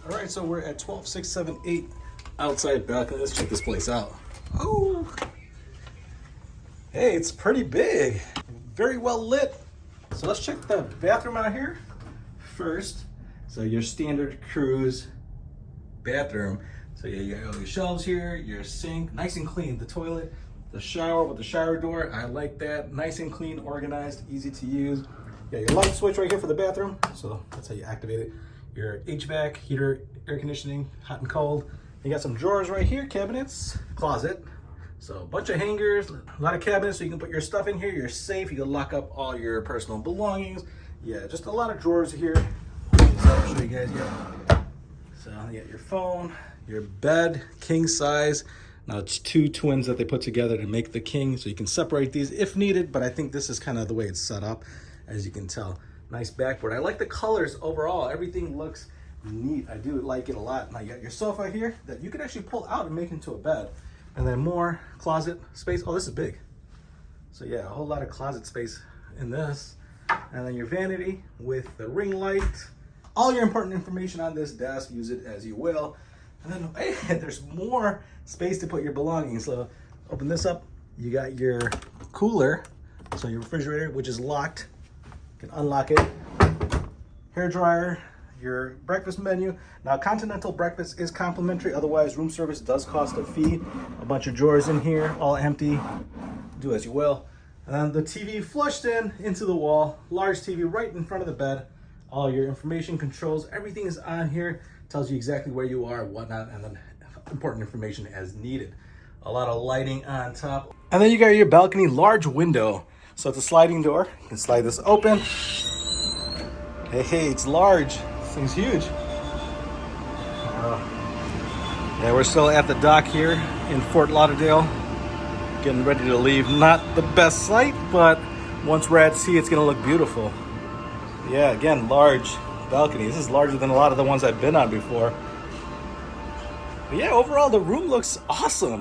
All right, so we're at 12678 outside balcony. Let's check this place out. Oh, hey, it's pretty big. Very well lit. So let's check the bathroom out here first. So your standard cruise bathroom. So yeah, you got all your shelves here, your sink, nice and clean. The toilet, the shower with the shower door. I like that. Nice and clean, organized, easy to use. You got your light switch right here for the bathroom. So that's how you activate it. Your HVAC, heater, air conditioning, hot and cold. You got some drawers right here, cabinets, closet. So a bunch of hangers, a lot of cabinets so you can put your stuff in here. You're safe. You can lock up all your personal belongings. Yeah, just a lot of drawers here. So I'll show you guys. Yeah. So you got your phone, your bed, king size. Now it's two twins that they put together to make the king. So you can separate these if needed, but I think this is kind of the way it's set up, as you can tell. Nice backboard. I like the colors overall. Everything looks neat. I do like it a lot. Now you got your sofa here that you can actually pull out and make into a bed. And then more closet space. Oh, this is big. So yeah, a whole lot of closet space in this. And then your vanity with the ring light. All your important information on this desk, use it as you will. And then hey, there's more space to put your belongings. So open this up. You got your cooler. So your refrigerator, which is locked. You can unlock it. Hair dryer, your breakfast menu. Now continental breakfast is complimentary, otherwise room service does cost a fee. A bunch of drawers in here, all empty. Do as you will. And then the TV flushed into the wall. Large TV right in front of the bed. All your information controls, everything is on here. Tells you exactly where you are, whatnot, and then important information as needed. A lot of lighting on top. And then you got your balcony, large window. So it's a sliding door. You can slide this open. Hey, it's large. This thing's huge. Yeah, we're still at the dock here in Fort Lauderdale. Getting ready to leave. Not the best sight, but once we're at sea, it's gonna look beautiful. Yeah, again, large balcony. This is larger than a lot of the ones I've been on before. But yeah, overall, the room looks awesome.